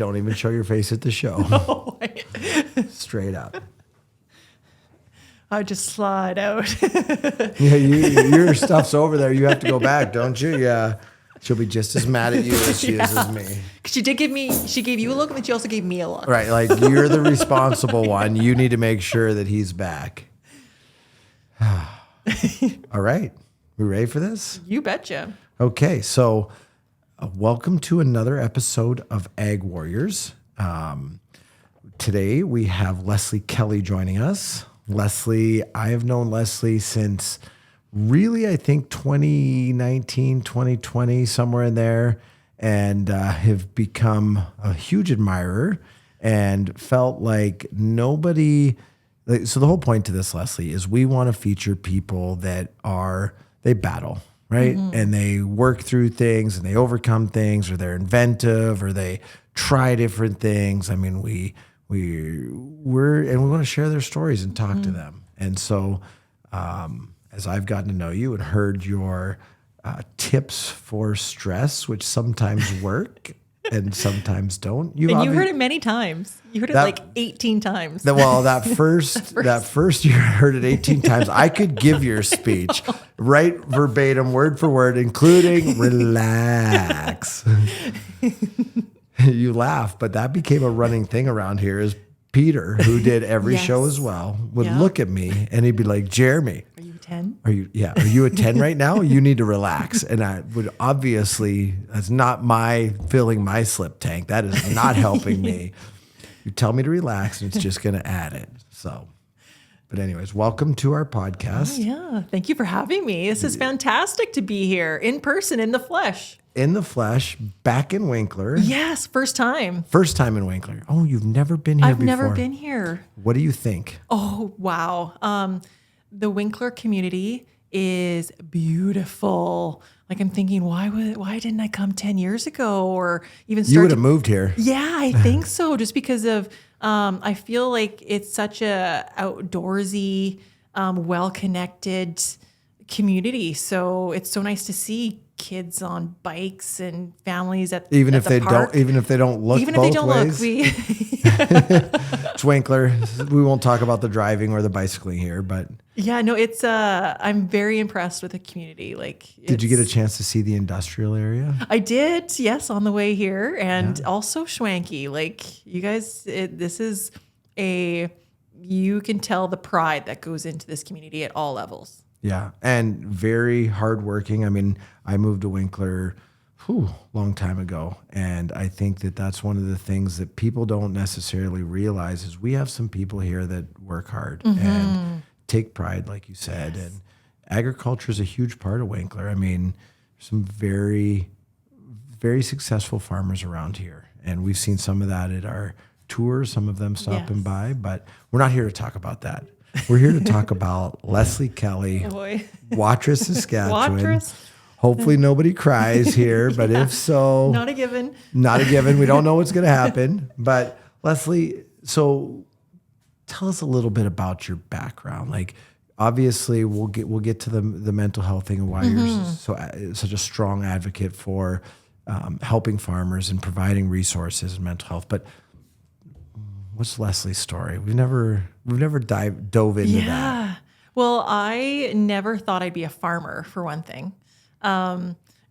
Don't even show your face at the show. No. Straight up. I would just slide out. Yeah, your stuff's over there. You have to go back, don't you? Yeah. She'll be just as mad at you as she is as me. She gave you a look, and then she also gave me a look. Right, like you're the responsible one. You need to make sure that he's back. All right. We ready for this? You betcha. Okay, so welcome to another episode of Ag Warriors. Today we have Lesley Kelly joining us. Lesley, I have known Lesley since really, I think 2019, 2020, somewhere in there, and have become a huge admirer and felt like nobody. So the whole point to this, Lesley, is we want to feature people that they battle, right? Mm-hmm. And they work through things and they overcome things, or they're inventive, or they try different things. I mean, we want to share their stories and talk to them. And so, as I've gotten to know you and heard your tips for stress, which sometimes work and sometimes don't. You heard it many times. You heard it like 18 times. That first year I heard it 18 times. I could give your speech right verbatim, word for word, including relax. You laugh, but that became a running thing around here. Is Peter, who did every show as well, would look at me and he'd be like, Jeremy, are you 10? Are you a 10 right now? You need to relax. And I would obviously, that's not my filling my slip tank. That is not helping me. You tell me to relax and it's just going to add it. So, but anyways, welcome to our podcast. Oh, yeah. Thank you for having me. This is fantastic to be here in person, in the flesh. In the flesh, back in Winkler. Yes, first time. First time in Winkler. Oh, you've never been here before. I've never been here. What do you think? Oh, wow. The Winkler community is beautiful. Like, I'm thinking, why didn't I come 10 years ago, or even start? You would have moved here. Yeah, I think so. Just because of, I feel like it's such a outdoorsy, well-connected community. So it's so nice to see kids on bikes and families at even at if the they park. Even if they don't look Even both if they don't ways. look, It's Winkler. We won't talk about the driving or the bicycling here, but yeah, no, it's I'm very impressed with the community. Like, did you get a chance to see the industrial area? I did, yes, on the way here, and also Schwanky. Like, you guys, this is you can tell the pride that goes into this community at all levels. Yeah, and very hardworking. I mean, I moved to Winkler long time ago, and I think that that's one of the things that people don't necessarily realize is we have some people here that work hard and take pride, like you said, and agriculture is a huge part of Winkler. I mean, some very, very successful farmers around here, and we've seen some of that at our tours, some of them stopping by, but we're not here to talk about that. We're here to talk about Lesley Kelly, Watrous, Saskatchewan. Watrous. Hopefully nobody cries here, but if so, not a given. Not a given. We don't know what's going to happen. But Lesley, so tell us a little bit about your background. Like, obviously, we'll get to the mental health thing and why you're such a strong advocate for helping farmers and providing resources and mental health. But what's Lesley's story? We've never dove into that. Well, I never thought I'd be a farmer, for one thing.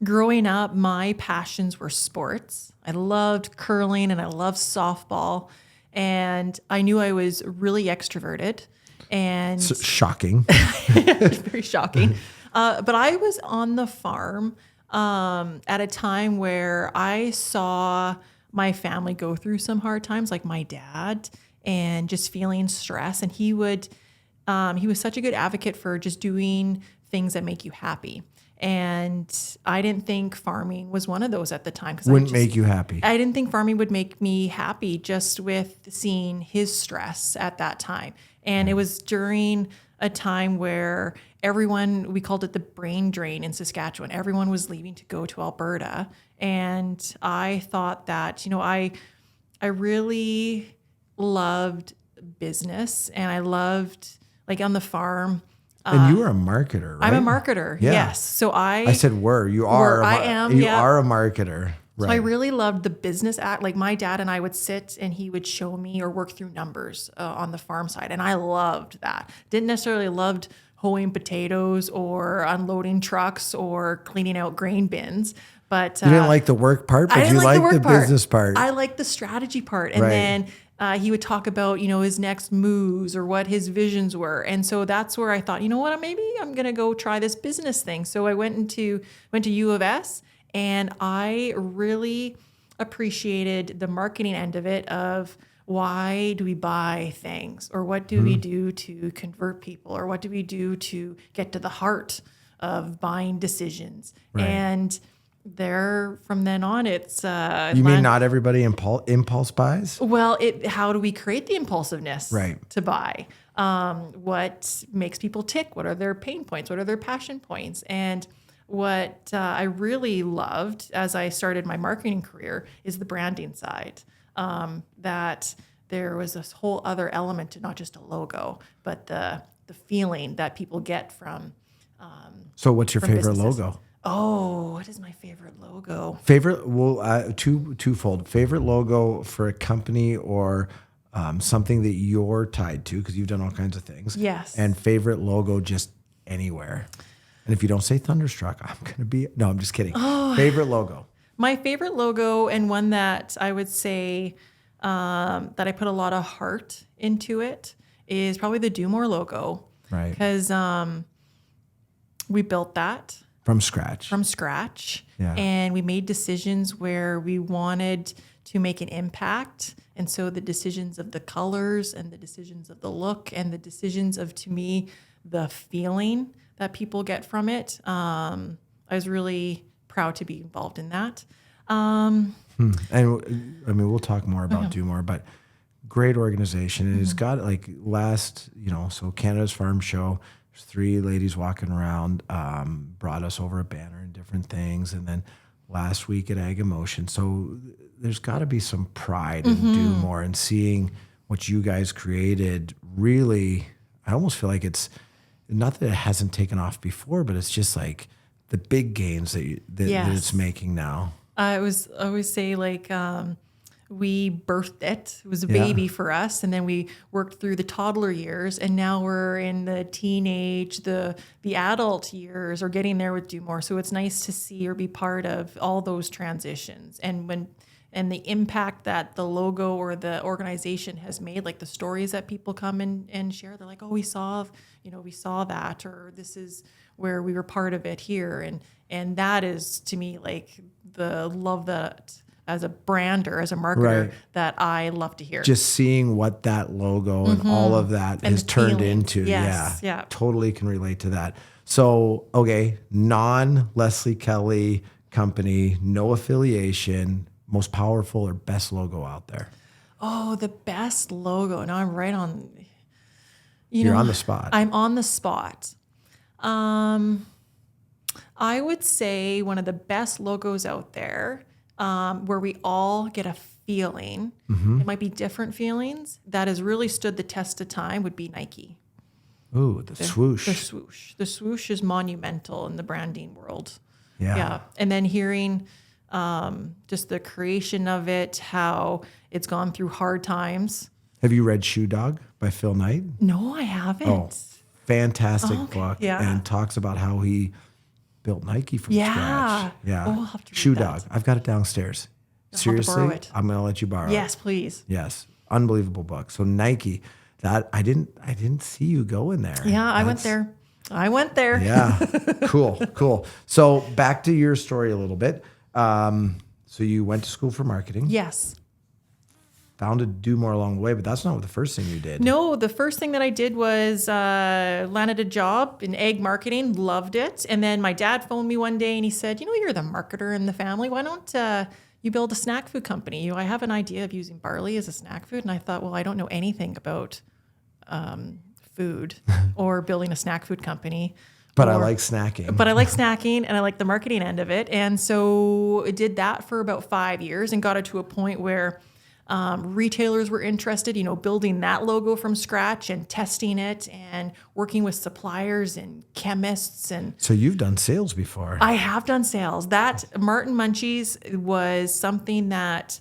Growing up, my passions were sports. I loved curling and I loved softball, and I knew I was really extroverted. And shocking, very shocking. But I was on the farm at a time where I saw my family go through some hard times, like my dad, and just feeling stress. And he was such a good advocate for just doing things that make you happy. And I didn't think farming was one of those at the time. Wouldn't make you happy. I didn't think farming would make me happy just with seeing his stress at that time. And it was during a time where we called it the brain drain in Saskatchewan. Everyone was leaving to go to Alberta. And I thought that, I really loved business, and I loved, like, on the farm. And you were a marketer, right? I'm a marketer, yes. So I said were. You are. I am. You are a marketer. So I Right. really loved the business act. Like my dad and I would sit and he would show me or work through numbers on the farm side. And I loved that. Didn't necessarily loved hoeing potatoes or unloading trucks or cleaning out grain bins. But You didn't like the work part, I but didn't you like the liked work the part. business part. I liked the strategy part. And Right. then he would talk about, his next moves or what his visions were. And so that's where I thought, you know what, maybe I'm going to go try this business thing. So I went to U of S, and I really appreciated the marketing end of it of why do we buy things, or what do we do to convert people, or what do we do to get to the heart of buying decisions. Right. And there, from then on, it's You mean not everybody impulse buys? well, how do we create the impulsiveness Right. to buy? What makes people tick? What are their pain points? What are their passion points? And what I really loved as I started my marketing career is the branding side. That there was this whole other element to not just a logo, but the feeling that people get from. So what's your from favorite businesses. logo? Oh, what is my favorite logo? Favorite, well, twofold. Favorite logo for a company or something that you're tied to, because you've done all kinds of things. Yes. And favorite logo just anywhere. And if you don't say Thunderstruck, I'm going to be, no, I'm just kidding. Favorite logo. My favorite logo, and one that I would say that I put a lot of heart into it, is probably the Do More logo. Right. Because we built that From scratch. from scratch. Yeah. And we made decisions where we wanted to make an impact. And so the decisions of the colors and the decisions of the look and the decisions of, to me, the feeling that people get from it. I was really proud to be involved in that. And I mean, we'll talk more about Do More, but great organization. And it's got like so Canada's Farm Show, there's 3 ladies walking around, brought us over a banner and different things. And then last week at Ag Emotion. So there's got to be some pride in Do More, and seeing what you guys created. Really, I almost feel like it's not that it hasn't taken off before, but it's just like the big gains that it's making now. I always say, like, we birthed it. It was a baby for us, and then we worked through the toddler years, and now we're in the teenage, the adult years, or getting there with Do More. So it's nice to see or be part of all those transitions, and the impact that the logo or the organization has made, like the stories that people come and share. They're like, oh, we saw that, or this is where we were part of it here. And that is, to me, like the love that as a brander, as a marketer, Right. that I love to hear. Just seeing what that logo and all of that And has the turned feeling. into. Yes, yeah. Totally can relate to that. So, okay, non-Lesley Kelly company, no affiliation, most powerful or best logo out there. Oh, the best logo. Now I'm right on. You're on the spot. I'm on the spot. I would say one of the best logos out there, where we all get a feeling, it might be different feelings, that has really stood the test of time, would be Nike. Ooh, the swoosh. The swoosh. The swoosh is monumental in the branding world. Yeah. And then hearing just the creation of it, how it's gone through hard times. Have you read Shoe Dog by Phil Knight? No, I haven't. Oh, fantastic Okay. book. Yeah. And talks about how he built Nike from Yeah. scratch. Yeah. Oh, I'll have to read Shoe that. Dog. I've got it downstairs. I'll have to Seriously, borrow it. I'm going to let you borrow Yes, it. please. Yes. Unbelievable book. So Nike, that I didn't see you go in there. Yeah, I went there. Yeah. Cool. So back to your story a little bit. So you went to school for marketing. Yes. Found to Do More along the way, but that's not the first thing you did. No, the first thing that I did was landed a job in egg marketing, loved it. And then my dad phoned me one day and he said, you're the marketer in the family. Why don't you build a snack food company? I have an idea of using barley as a snack food. And I thought, well, I don't know anything about food or building a snack food company. But I like snacking. But I like snacking and I like the marketing end of it. And so I did that for about 5 years and got it to a point where Retailers were interested, building that logo from scratch and testing it and working with suppliers and chemists. And So you've done sales before. I have done sales. That Martin Munchies was something that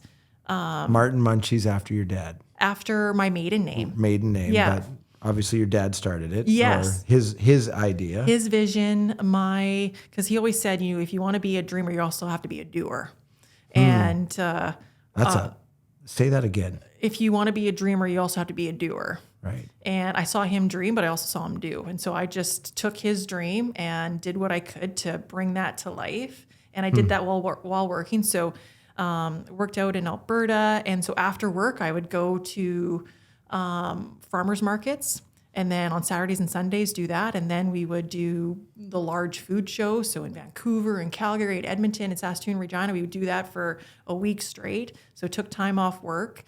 Martin Munchies after your dad. after my maiden name. Maiden name. Yeah. But obviously your dad started it. Yes. Or his idea. His vision, because he always said, if you want to be a dreamer, you also have to be a doer. And Say that again. if you want to be a dreamer, you also have to be a doer. Right. And I saw him dream, but I also saw him do. And so I just took his dream and did what I could to bring that to life. And I did that while working. So worked out in Alberta. And so after work, I would go to farmers markets. And then on Saturdays and Sundays, do that. And then we would do the large food shows. So in Vancouver and Calgary and Edmonton and Saskatoon, Regina, we would do that for a week straight. So took time off work.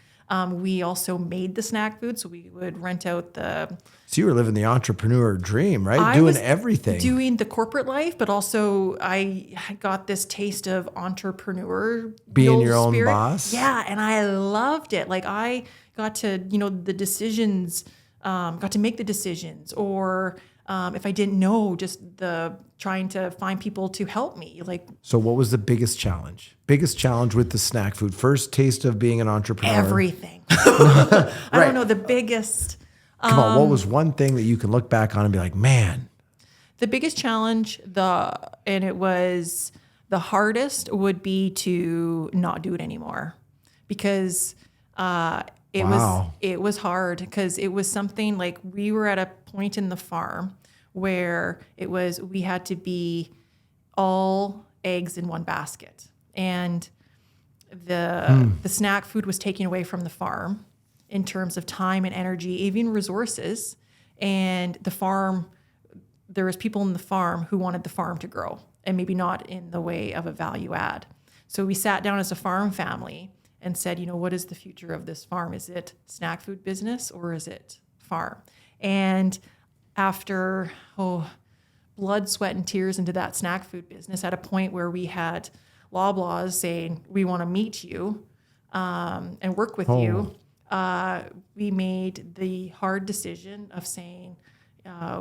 We also made the snack food. So we would rent out So you were living the entrepreneur dream, right? I Doing was everything. doing the corporate life, but also I got this taste of entrepreneur Being your own spirit. boss. Yeah, and I loved it. Like I got to, the decisions, got to make the decisions, or if I didn't know, just the trying to find people to help me. Like So what was the biggest challenge? Biggest challenge with the snack food? First taste of being an entrepreneur. everything. I don't know the biggest. Come on, what was one thing that you can look back on and be like, man, The biggest challenge, and it was the hardest, would be to not do it anymore, because Wow. it was hard, because it was something like we were at a point in the farm where we had to be all eggs in one basket, and the snack food was taken away from the farm in terms of time and energy, even resources, and the farm. There was people in the farm who wanted the farm to grow, and maybe not in the way of a value add. So we sat down as a farm family and said, what is the future of this farm? Is it snack food business or is it farm? And after, blood, sweat, and tears into that snack food business, at a point where we had Loblaws saying, we want to meet you and work with you, we made the hard decision of saying,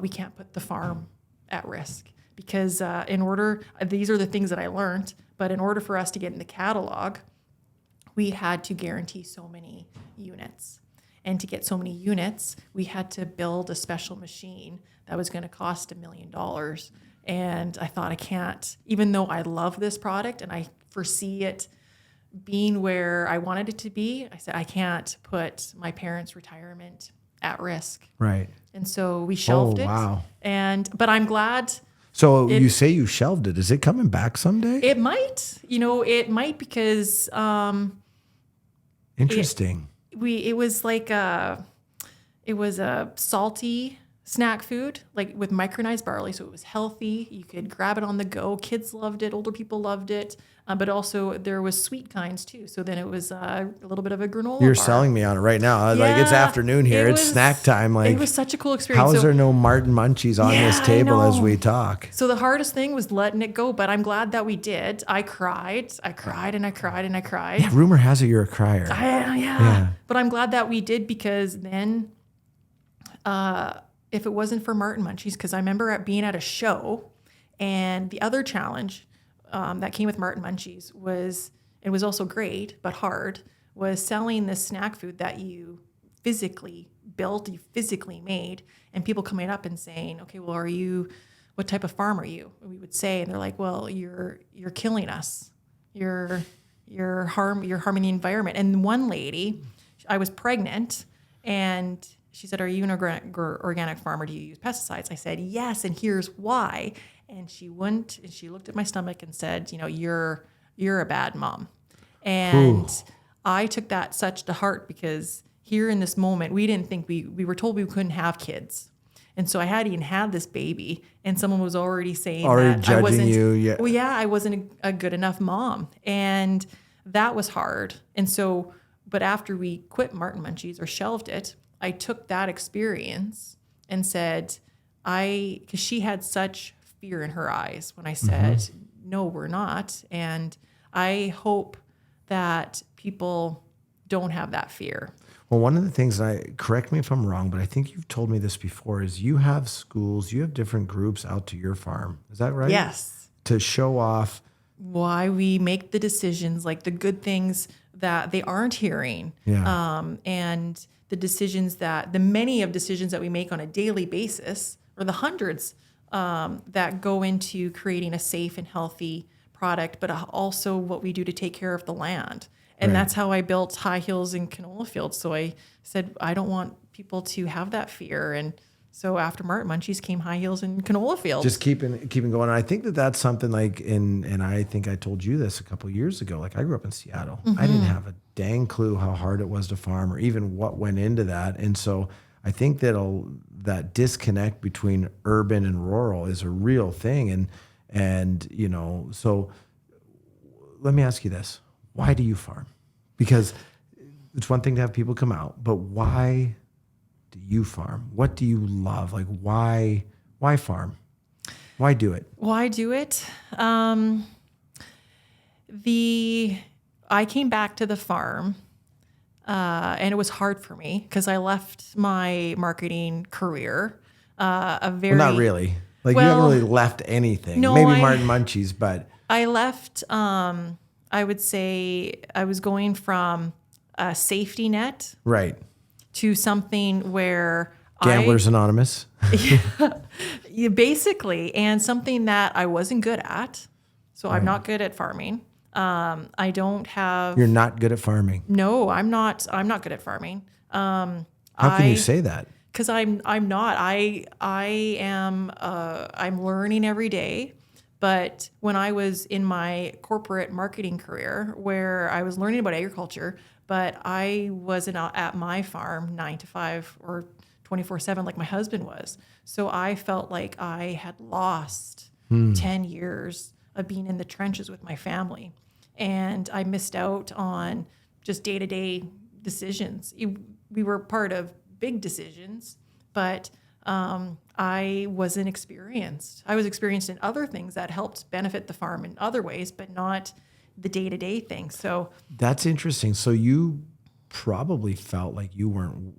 we can't put the farm at risk, because these are the things that I learned, but in order for us to get in the catalog, we had to guarantee so many units. And to get so many units, we had to build a special machine that was going to cost $1 million. And I thought, I can't, even though I love this product and I foresee it being where I wanted it to be, I said, I can't put my parents' retirement at risk. right. And so we shelved it. Wow. But I'm glad. So you say you shelved it. Is it coming back someday? It might, because Interesting. it was a salty snack food, like with micronized barley. So it was healthy. You could grab it on the go. Kids loved it. Older people loved it. But also there was sweet kinds too. So then it was a little bit of a granola You're bar. selling me on it right now. Like it's Yeah, afternoon here. it It's was- snack time. Like it was such a cool experience. how is So- there no Martin Munchies on this Yeah, I table as know. we talk? So the hardest thing was letting it go, but I'm glad that we did. I cried and I cried and I cried. Rumor has it you're a crier. Yeah. But I'm glad that we did, because then if it wasn't for Martin Munchies, because I remember being at a show, and the other challenge that came with Martin Munchies was, it was also great but hard, was selling this snack food that you physically built, you physically made, and people coming up and saying, okay, well, what type of farm are you? And we would say, and they're like, well, you're killing us. You're harming the environment. And one lady, I was pregnant, and she said, are you an organic farmer? Do you use pesticides? I said, yes, and here's why. And she looked at my stomach and said, you're a bad mom. And I took that such to heart, because here in this moment, we didn't think we were told we couldn't have kids. And so I hadn't even had this baby, and someone was already saying that judging I wasn't, you. Yeah. well, yeah, I wasn't a good enough mom. And that was hard. And so, but after we quit Martin Munchies or shelved it, I took that experience and said, because she had such fear in her eyes when I said, no, we're not. And I hope that people don't have that fear. Well, one of the things, correct me if I'm wrong, but I think you've told me this before, is you have schools, you have different groups out to your farm. Is that right? Yes. To show off. Why we make the decisions, like the good things that they aren't hearing. Yeah. And the many of decisions that we make on a daily basis, or the hundreds that go into creating a safe and healthy product, but also what we do to take care of the land. And Right. that's how I built High Hills in canola fields. So I said, I don't want people to have that fear. And so after Martin Munchies came High Hills in canola fields. Just keeping going. And I think that that's something like and I think I told you this a couple of years ago. Like I grew up in Seattle. I didn't have a dang clue how hard it was to farm or even what went into that. And so I think that disconnect between urban and rural is a real thing. And so let me ask you this. Why do you farm? Because it's one thing to have people come out, but why do you farm? What do you love? Like why farm? Why do it? Why do it? I came back to the farm, and it was hard for me because I left my marketing career. Well, not really. Like you haven't really left anything. No, Maybe Martin Munchies, but I left. I would say I was going from a safety net right. to something where Gamblers Anonymous. Yeah, basically, and something that I wasn't good at. So I'm not good at farming. I don't have. You're not good at farming. No, I'm not. I'm not good at farming. How can you say that? Because I'm not. I am. I'm learning every day. But when I was in my corporate marketing career, where I was learning about agriculture, but I wasn't at my farm 9 to 5 or 24/7 like my husband was. So I felt like I had lost 10 years of being in the trenches with my family. And I missed out on just day-to-day decisions. We were part of big decisions, but I wasn't experienced. I was experienced in other things that helped benefit the farm in other ways, but not the day-to-day things. So that's interesting. So you probably felt like you weren't,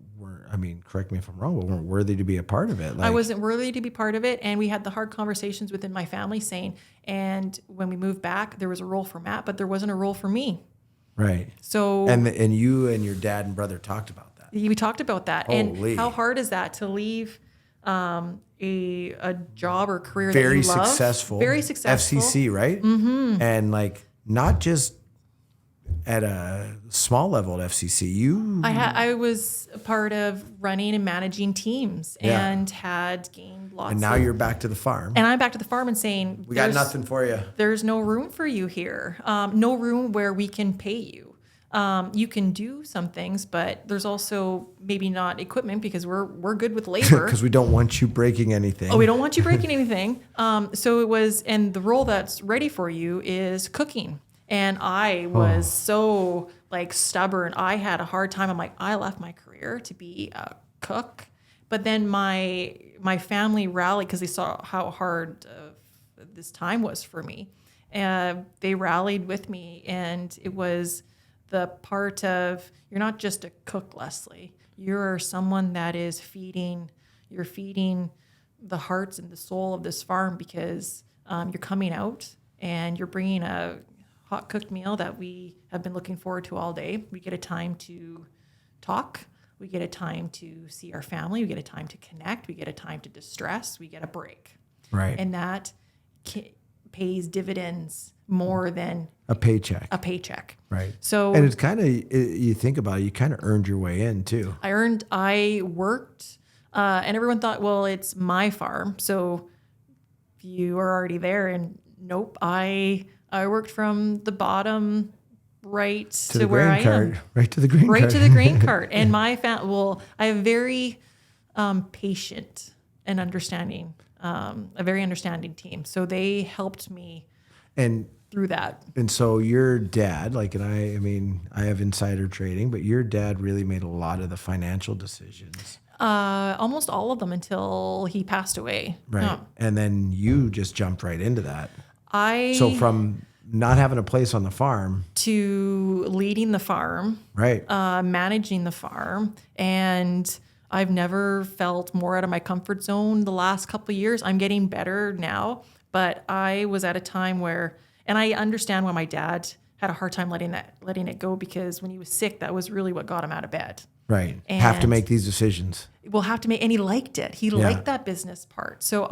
I mean, correct me if I'm wrong, but weren't worthy to be a part of it. Like, I wasn't worthy to be part of it. And we had the hard conversations within my family saying, and when we moved back, there was a role for Matt, but there wasn't a role for me. right. So And you and your dad and brother talked about that. we talked about that. Holy. And how hard is that to leave a job or career Very that you love? successful. Very successful. FCC, right? Mm-hmm. And like not just at a small level at FCC. I was a part of running and managing teams and had gained lots. And now you're back to the farm. And I'm back to the farm and saying, We got nothing for you. There's no room for you here. No room where we can pay you. You can do some things, but there's also maybe not equipment because we're good with labor. Because we don't want you breaking anything. Oh, we don't want you breaking anything. So it was, and the role that's ready for you is cooking. And I was so like stubborn. I had a hard time. I'm like, I left my career to be a cook, but then my family rallied because they saw how hard this time was for me. They rallied with me, and it was the part of, you're not just a cook, Lesley. You're someone that is feeding the hearts and the soul of this farm because you're coming out and you're bringing a hot cooked meal that we have been looking forward to all day. We get a time to talk. We get a time to see our family. We get a time to connect. We get a time to distress. We get a break. Right. And that pays dividends more than a paycheck. Right. So, and it's kind of, you think about it, you kind of earned your way in too. I worked, and everyone thought, well, it's my farm, so you are already there. And nope, I worked from the bottom right to where I am. Right to the grain cart. Right to the grain cart. And my I have very patient and understanding, a very understanding team. So they helped me through that. And so your dad, like, and I mean, I have insider trading, but your dad really made a lot of the financial decisions. Almost all of them until he passed away. Right. Yeah. And then you just jumped right into that. So from not having a place on the farm to leading the farm, right? managing the farm. And I've never felt more out of my comfort zone the last couple of years. I'm getting better now, but I was at a time where, and I understand why my dad had a hard time letting it go, because when he was sick, that was really what got him out of bed. Right. And have to make these decisions. We'll have to make, and he liked it. He liked that business part. So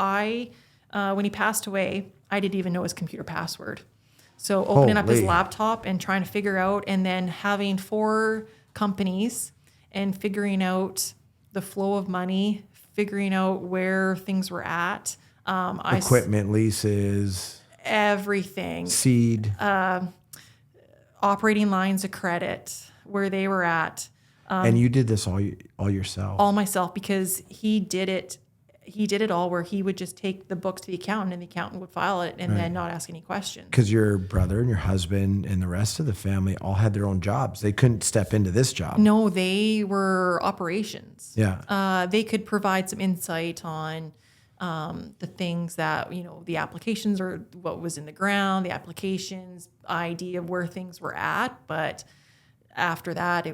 when he passed away, I didn't even know his computer password. So opening up his laptop and trying to figure out, and then having 4 companies and figuring out the flow of money, figuring out where things were at. Equipment, leases. Everything. Seed. Operating lines of credit, where they were at. And you did this all yourself? All myself, because he did it all, where he would just take the books to the accountant and the accountant would file it and then not ask any questions. Because your brother and your husband and the rest of the family all had their own jobs. They couldn't step into this job. No, they were operations. Yeah. They could provide some insight on the things that, the applications, or what was in the ground, the applications, idea of where things were at. But after that,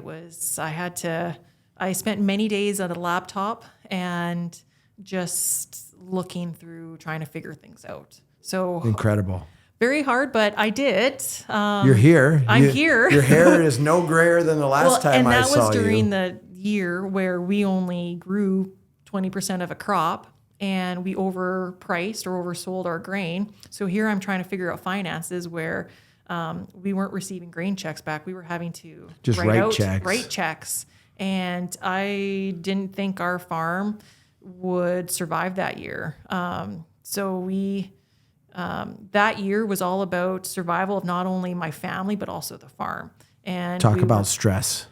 I spent many days on a laptop and just looking through, trying to figure things out. So incredible. Very hard, but I did. You're here. I'm here. Your hair is no grayer than the last time I saw you. And that was during the year where we only grew 20% of a crop, and we overpriced or oversold our grain. So here I'm trying to figure out finances where we weren't receiving grain checks back. We were having to just write checks. And I didn't think our farm would survive that year. So that year was all about survival of not only my family, but also the farm. And talk about stress.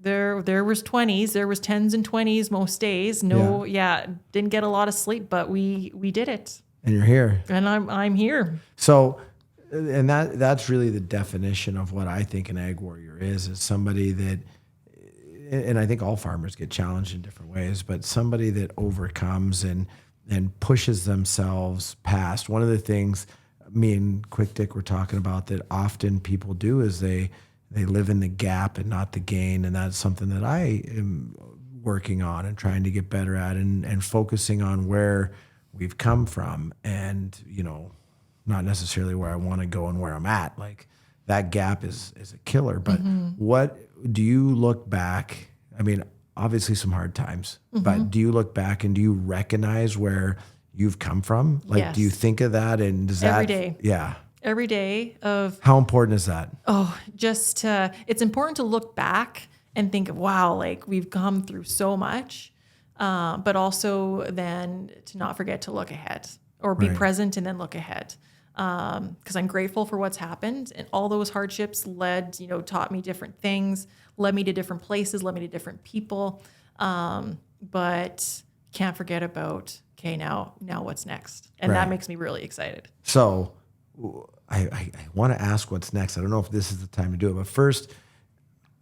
There was 20s, there was 10s and 20s most days. Didn't get a lot of sleep, but we did it. And you're here. And I'm here. So, and that's really the definition of what I think an ag warrior is somebody that, and I think all farmers get challenged in different ways, but somebody that overcomes and pushes themselves past. One of the things me and Quick Dick were talking about that often people do is they live in the gap and not the gain. And that's something that I am working on and trying to get better at, and focusing on where we've come from, and, not necessarily where I want to go and where I'm at. Like, that gap is a killer. But what do you look back? I mean, obviously some hard times, but do you look back and do you recognize where you've come from? Like, yes. Do you think of that? And does that every day? Yeah. Every day of. How important is that? Oh, just it's important to look back and think of, wow, like we've come through so much, but also then to not forget to look ahead, or be present and then look ahead. Because I'm grateful for what's happened, and all those hardships taught me different things, led me to different places, led me to different people. But can't forget about, okay, now what's next? And that makes me really excited. So I want to ask what's next. I don't know if this is the time to do it, but first,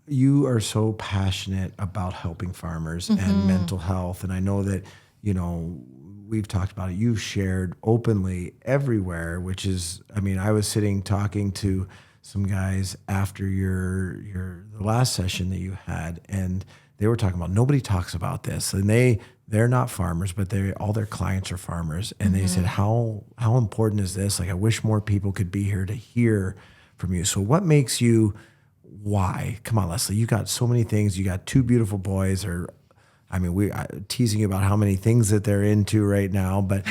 you are so passionate about helping farmers and mental health. And I know that, we've talked about it. You've shared openly everywhere, which is, I was sitting talking to some guys after the last session that you had, and they were talking about, nobody talks about this. And they're not farmers, but all their clients are farmers. And they said, how important is this? Like, I wish more people could be here to hear from you. So what makes you, why? Come on, Lesley, you got so many things. You got 2 beautiful boys, we teasing you about how many things that they're into right now, but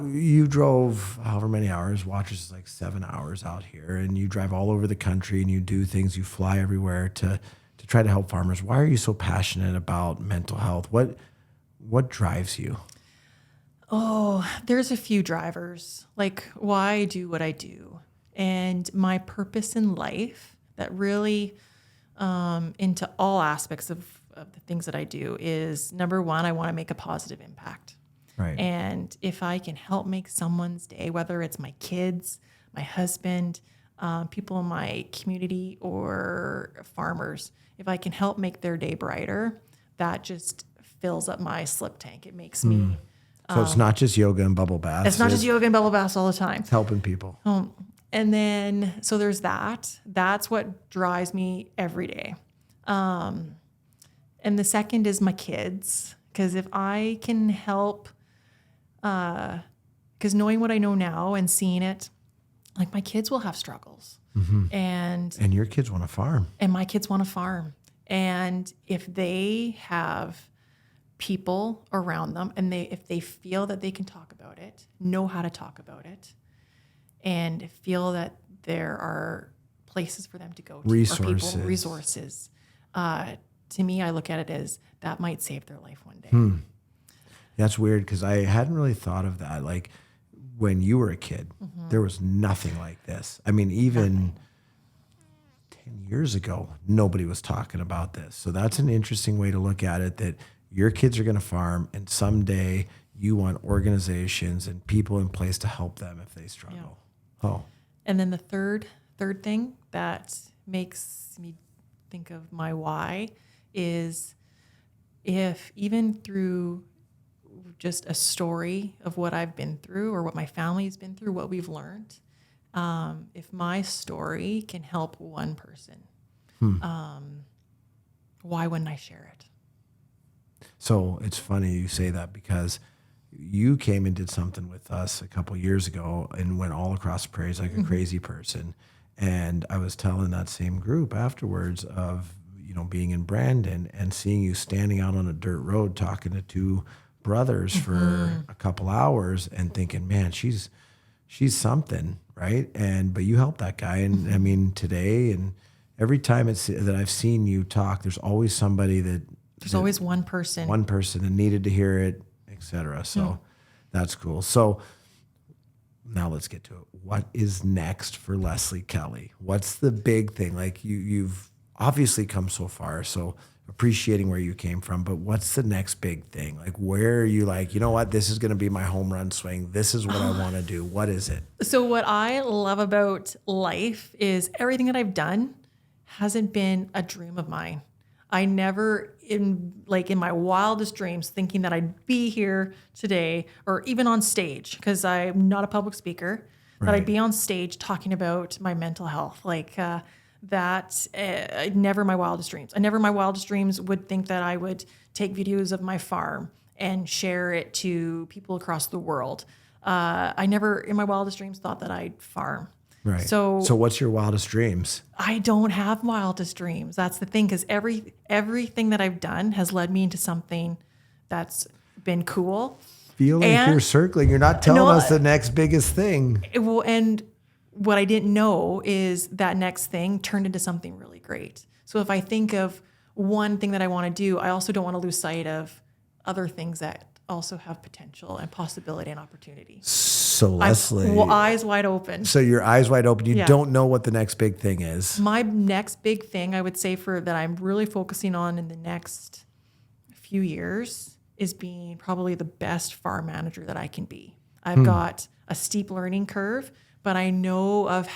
you drove however many hours, Watchers is like 7 hours out here, and you drive all over the country and you do things, you fly everywhere to try to help farmers. Why are you so passionate about mental health? What drives you? Oh, there's a few drivers, like why I do what I do, and my purpose in life that really into all aspects of the things that I do is, number one, I want to make a positive impact. Right. And if I can help make someone's day, whether it's my kids, my husband, people in my community, or farmers, if I can help make their day brighter, that just fills up my slip tank. It makes me So it's not just yoga and bubble baths. It's not just yoga and bubble baths all the time. It's helping people. And then, so there's that. That's what drives me every day. And the second is my kids. Because if I can help, because knowing what I know now and seeing it, like my kids will have struggles. And your kids want to farm. And my kids want to farm. And if they have people around them and if they feel that they can talk about it, know how to talk about it, and feel that there are places for them to go to, resources. or people, resources. To me, I look at it as that might save their life one day. That's weird because I hadn't really thought of that. Like when you were a kid, there was nothing like this. I mean, even 10 years ago, nobody was talking about this. So that's an interesting way to look at it, that your kids are going to farm and someday you want organizations and people in place to help them if they struggle. Yeah. Oh. And then the third thing that makes me think of my why is if even through just a story of what I've been through or what my family's been through, what we've learned, if my story can help one person, why wouldn't I share it? So it's funny you say that because you came and did something with us a couple years ago and went all across the prairies like a crazy person. And I was telling that same group afterwards of, being in Brandon and seeing you standing out on a dirt road talking to two brothers for a couple hours and thinking, man, she's something, right? But you helped that guy. And I mean, today and every time that I've seen you talk, there's always somebody there's always one person that needed to hear it, etc. So that's cool. So now let's get to it. What is next for Lesley Kelly? What's the big thing? Like you've obviously come so far, so appreciating where you came from, but what's the next big thing? Like where are you like, you know what, this is going to be my home run swing. This is what I want to do. What is it? So what I love about life is everything that I've done hasn't been a dream of mine. I never in my wildest dreams thinking that I'd be here today or even on stage, because I'm not a public speaker, that I'd be on stage talking about my mental health. Never my wildest dreams. I never in my wildest dreams would think that I would take videos of my farm and share it to people across the world. I never in my wildest dreams thought that I'd farm. Right. So what's your wildest dreams? I don't have wildest dreams. That's the thing, because everything that I've done has led me into something that's been cool. Feel like you're circling. You're not telling us the next biggest thing. And what I didn't know is that next thing turned into something really great. So if I think of one thing that I want to do, I also don't want to lose sight of other things that also have potential and possibility and opportunity. So Lesley, eyes wide open. So your eyes wide open. You don't know what the next big thing is. My next big thing, I would say, that I'm really focusing on in the next few years is being probably the best farm manager that I can be. I've got a steep learning curve, but I know of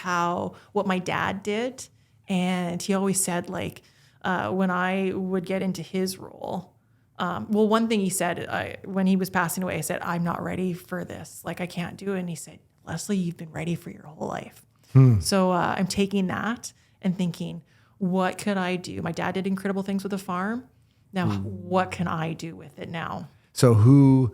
what my dad did. And he always said, when I would get into his role, one thing he said when he was passing away, I said, I'm not ready for this. I can't do it. And he said, Lesley, you've been ready for your whole life. So I'm taking that and thinking, what could I do? My dad did incredible things with the farm. Now, what can I do with it now? So who,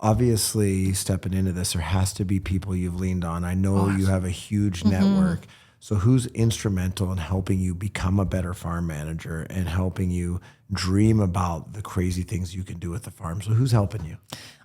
obviously stepping into this, there has to be people you've leaned on. I know you have a huge network. So who's instrumental in helping you become a better farm manager and helping you dream about the crazy things you can do with the farm? So who's helping you?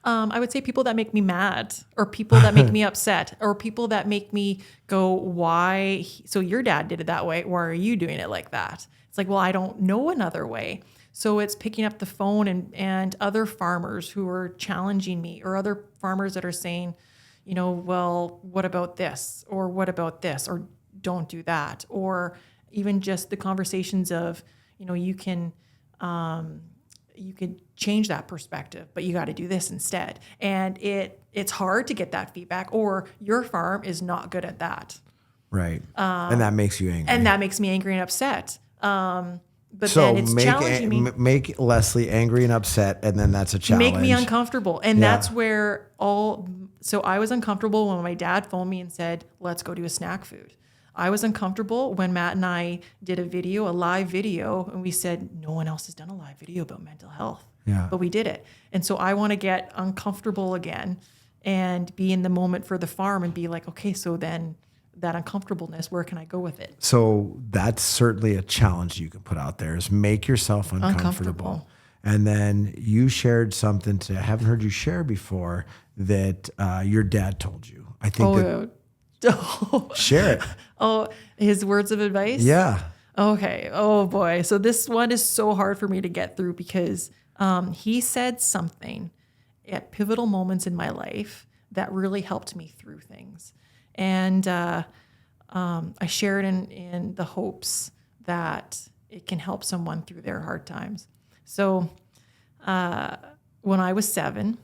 I would say people that make me mad, or people that make me upset, or people that make me go, why? So your dad did it that way. Why are you doing it like that? It's like, well, I don't know another way. So it's picking up the phone and other farmers who are challenging me, or other farmers that are saying, well, what about this? Or what about this? Or don't do that. Or even just the conversations of, you could change that perspective, but you got to do this instead. And it's hard to get that feedback, or your farm is not good at that. Right. And that makes you angry. And that makes me angry and upset. But So then it's challenging me. make Lesley angry and upset, and then that's a challenge. Make me uncomfortable. And that's where so I was uncomfortable when my dad phoned me and said, let's go do a snack food. I was uncomfortable when Matt and I did a live video, and we said, no one else has done a live video about mental health. Yeah. But we did it. And so I want to get uncomfortable again and be in the moment for the farm and be like, okay, so then that uncomfortableness, where can I go with it? So that's certainly a challenge you can put out there, is make yourself uncomfortable. And then you shared something I haven't heard you share before that your dad told you. I think share it. Oh, his words of advice? Yeah. Okay. Oh boy. So this one is so hard for me to get through because he said something at pivotal moments in my life that really helped me through things. And I share it in the hopes that it can help someone through their hard times. So when I was 7,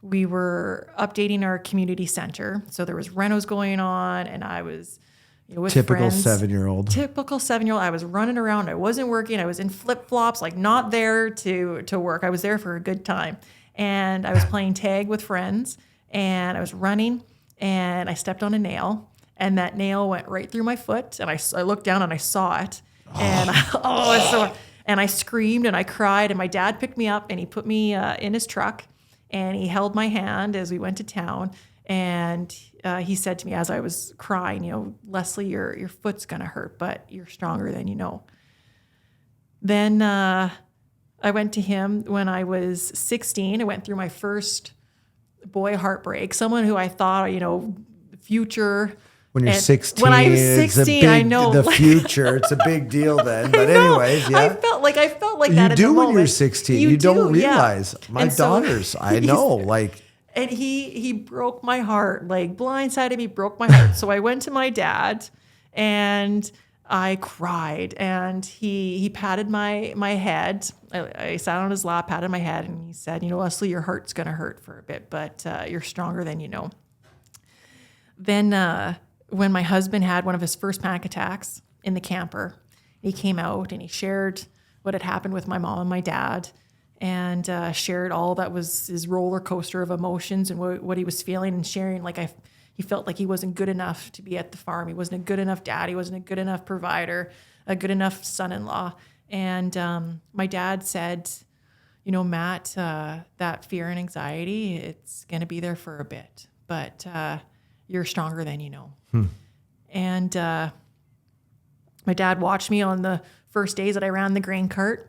we were updating our community center. So there was renos going on, and I was with Typical friends. 7-year-old. Typical 7-year-old. I was running around. I wasn't working. I was in flip-flops, like not there to work. I was there for a good time. And I was playing tag with friends, and I was running, and I stepped on a nail, and that nail went right through my foot. And I looked down and I saw it. And and I screamed and I cried, and my dad picked me up and he put me in his truck, and he held my hand as we went to town. And he said to me as I was crying, Lesley, your foot's going to hurt, but you're stronger than you know. Then I went to him when I was 16. I went through my first boy heartbreak, someone who I thought, future. When you're 16, when I was 16, I know the future. It's a big deal then. But anyways, yeah. I felt like you that. do in the when moment. you're 16. You don't realize. Yeah. My daughters, I know, And he broke my heart, like blindsided me, broke my heart. So I went to my dad and I cried, and he patted my head. I sat on his lap, patted my head, and he said, Lesley, your heart's going to hurt for a bit, but you're stronger than you know. Then when my husband had one of his first panic attacks in the camper, he came out and he shared what had happened with my mom and my dad, and shared all that was his roller coaster of emotions and what he was feeling, and sharing he felt like he wasn't good enough to be at the farm. He wasn't a good enough dad. He wasn't a good enough provider, a good enough son-in-law. And my dad said, Matt, that fear and anxiety, it's going to be there for a bit, but you're stronger than you know. And my dad watched me on the first days that I ran the grain cart.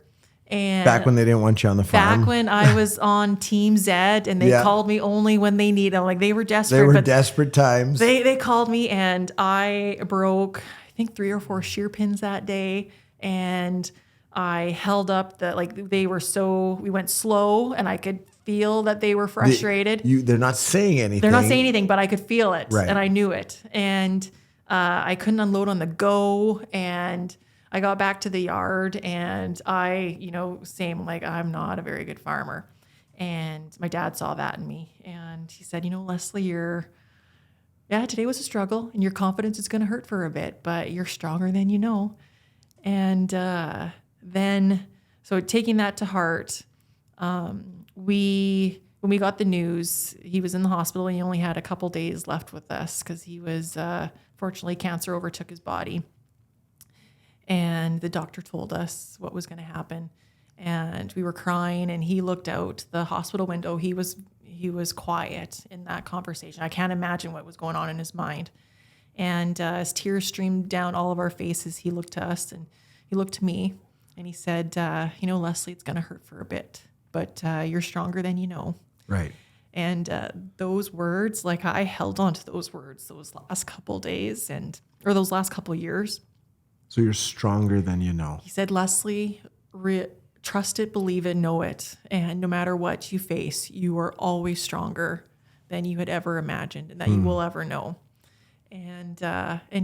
And back when they didn't want you on the farm. Back when I was on Team Z, and they called me only when they needed them. Like, they were desperate. They were desperate times. They called me, and I broke, I think, 3 or 4 shear pins that day. And I held up we went slow, and I could feel that they were frustrated. They're not saying anything. They're not saying anything, but I could feel it, right. And I knew it. And I couldn't unload on the go, and I got back to the yard, and same, I'm not a very good farmer. And my dad saw that in me, and he said, Lesley, today was a struggle, and your confidence is going to hurt for a bit, but you're stronger than you know. And then, so taking that to heart, when we got the news, he was in the hospital, and he only had a couple days left with us because he was, fortunately, cancer overtook his body. And the doctor told us what was going to happen, and we were crying, and he looked out the hospital window. He was quiet in that conversation. I can't imagine what was going on in his mind. And as tears streamed down all of our faces, he looked to us, and he looked to me, and he said, Lesley, it's going to hurt for a bit, but you're stronger than you know. Right. And those words, I held on to those words those last couple days or those last couple years. So you're stronger than you know. He said, Lesley, trust it, believe it, know it. And no matter what you face, you are always stronger than you had ever imagined and that you will ever know. And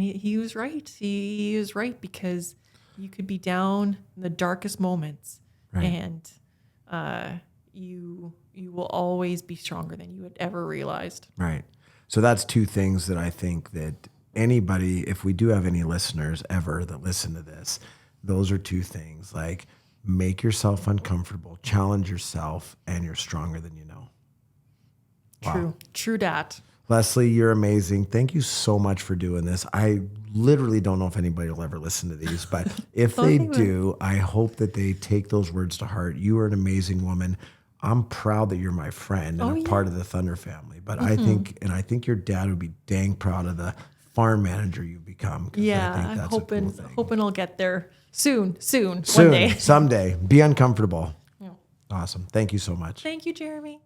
he was right. He was right, because you could be down in the darkest moments, right. And you will always be stronger than you had ever realized. Right. So that's 2 things that I think that anybody, if we do have any listeners ever that listen to this, those are two things. Like, make yourself uncomfortable, challenge yourself, and you're stronger than you know. Wow. True dat. Lesley, you're amazing. Thank you so much for doing this. I literally don't know if anybody will ever listen to these, but if they do, I hope that they take those words to heart. You are an amazing woman. I'm proud that you're my friend and a part of the Thunder family. But I think your dad would be dang proud of the farm manager you become. Yeah, I think I'm that's a cool thing. hoping I'll get there soon, one day. Someday. Be uncomfortable. Yeah. Awesome. Thank you so much. Thank you, Jeremy.